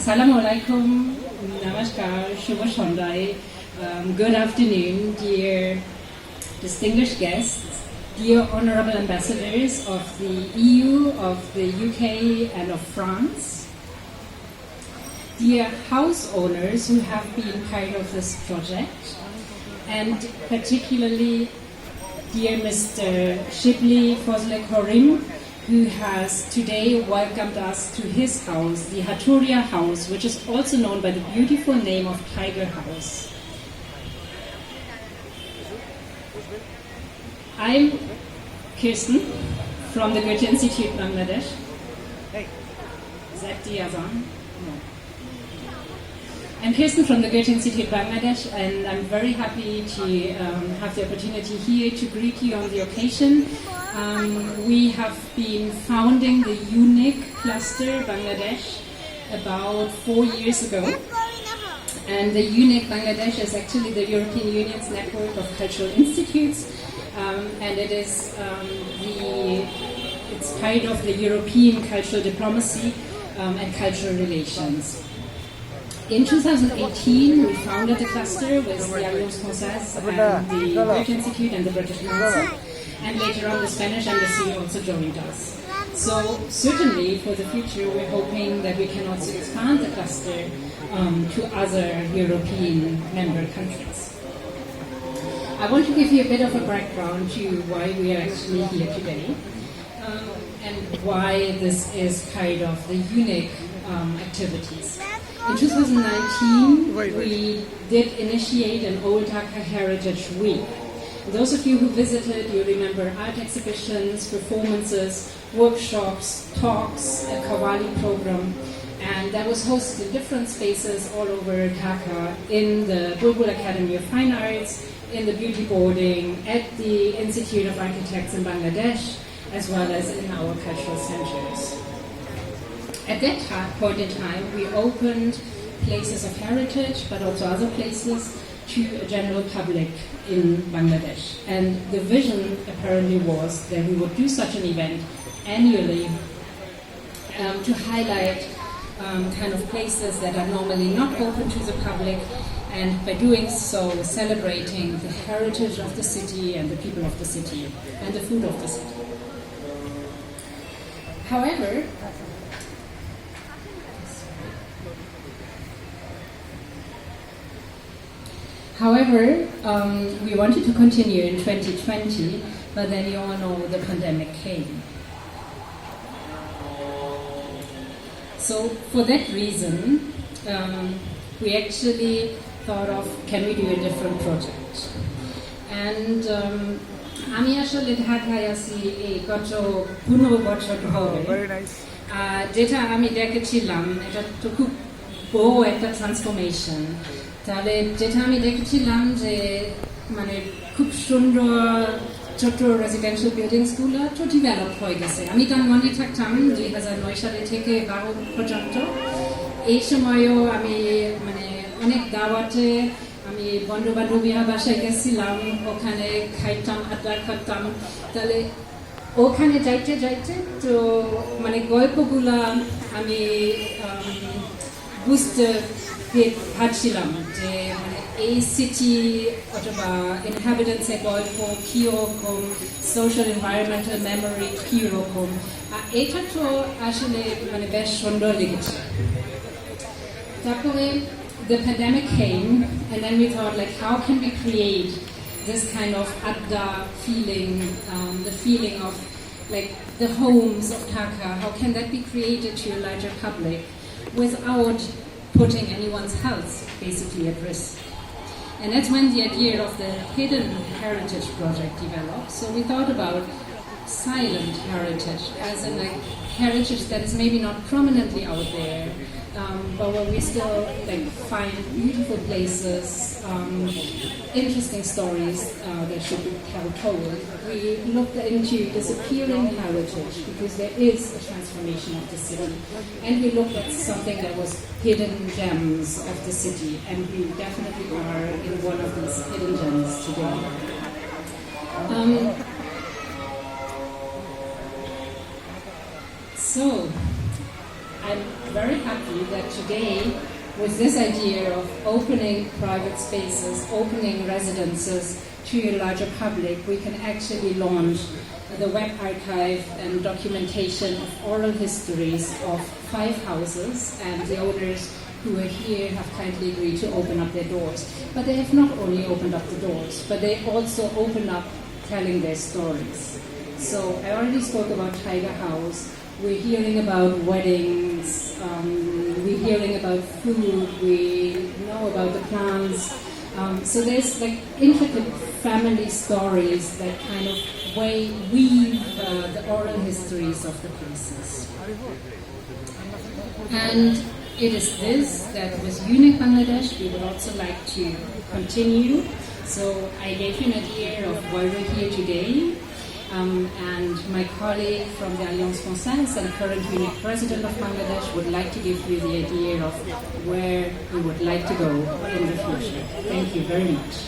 Assalamu alaikum, namaskar, shubha shandai, good afternoon, dear distinguished guests, dear honorable ambassadors of the EU, of the UK and of France, dear house owners who have been part of this project, and particularly dear Mr. Shibli Fozlek Horim, who has today welcomed us to his house, the Haturia house, which is also known by the beautiful name of Tiger House. I'm Kirsten from the Goethe Institute Bangladesh. Hey. Sagt die Yazan? No. I'm Kirsten from the Goethe Institute Bangladesh, and I'm very happy to have the opportunity here to greet you on the occasion. We have been founding the UNIC cluster Bangladesh about 4 years ago. And the UNIC Bangladesh is actually the European Union's network of cultural institutes, and it is it's part of the European cultural diplomacy and cultural relations. In 2018, we founded the cluster with the Alliance Française and the Goethe Institute and the British Council, and later on the Spanish Embassy also joined us. So certainly for the future, we're hoping that we can also expand the cluster to other European member countries. I want to give you a bit of a background to why we are actually here today, and why this is part of the UNIC activities. In 2019, we did initiate an Old Dhaka Heritage Week. Those of you who visited, you remember art exhibitions, performances, workshops, talks, a Qawwali program, and that was hosted in different spaces all over Dhaka, in the Bulbul Academy of Fine Arts, in the beauty boarding, at the Institute of Architects in Bangladesh, as well as in our cultural centers. At that point in time, we opened places of heritage, but also other places, to a general public in Bangladesh. And the vision apparently was that we would do such an event annually to highlight kind of places that are normally not open to the public, and by doing so, celebrating the heritage of the city and the people of the city and the food of the city. However, we wanted to continue in 2020, but then you all know the pandemic came. So for that reason, we actually thought of, can we do a different project? And আমি আসলে ঢাকায় আছি এই গত 15 বছর ধরে, যেটা আমি দেখেছিলাম এটা তো খুব বড় একটা ট্রান্সফরমেশন। তাহলে যেটা আমি দেখেছিলাম যে মানে খুব সুন্দর ছোট রেসিডেন্সিয়াল বিল্ডিংসগুলো তো ডেভেলপ হয়ে গেছে। আমি টাঙ্গনে থাকতাম 2009 সালে থেকে 12 পর্যন্ত। এই সময়ও আমি মানে অনেক দাওয়াতে আমি বন্ধু বান্ধবীরা বাসায় গেছিলাম, ওখানে খাইতাম, আড্ডা করতাম। তাহলে ওখানে যাইতে যাইতে তো মানে গল্পগুলা আমি বুঝতে পারছিলাম যে মানে এই সিটি অথবা ইনহ্যাবিটেন্টসের গল্প কীরকম, সোশ্যাল এনভায়রনমেন্টাল মেমোরি কীরকম, এটা তো আসলে মানে বেশ সুন্দর লেগেছে। তারপরে the pandemic came, and then we thought, like, how can we create this kind of adda feeling, the feeling of like the homes of Dhaka? How can that be created to a larger public without putting anyone's health basically at risk? And that's when the idea of the Hidden Heritage Project developed. So we thought about silent heritage, as in like heritage that is maybe not prominently out there, but where we still like find beautiful places, interesting stories that should be told. We looked into disappearing heritage because there is a transformation of the city, and we looked at something that was hidden gems of the city, and we definitely are in one of these hidden gems today. So I'm very happy that today, with this idea of opening private spaces, opening residences to a larger public, we can actually launch the web archive and documentation of oral histories of 5 houses, and the owners who are here have kindly agreed to open up their doors. But they have not only opened up the doors, but they also opened up telling their stories. So I already spoke about Tiger House. We're hearing about weddings, we're hearing about food, we know about the plants. So there's like intricate family stories that kind of weave the oral histories of the places. And it is this that with UNIC Bangladesh we would also like to continue. So I gave you an idea of why we're here today. And my colleague from the Alliance Française and current UNIC President of Bangladesh would like to give you the idea of where we would like to go in the future. Thank you very much.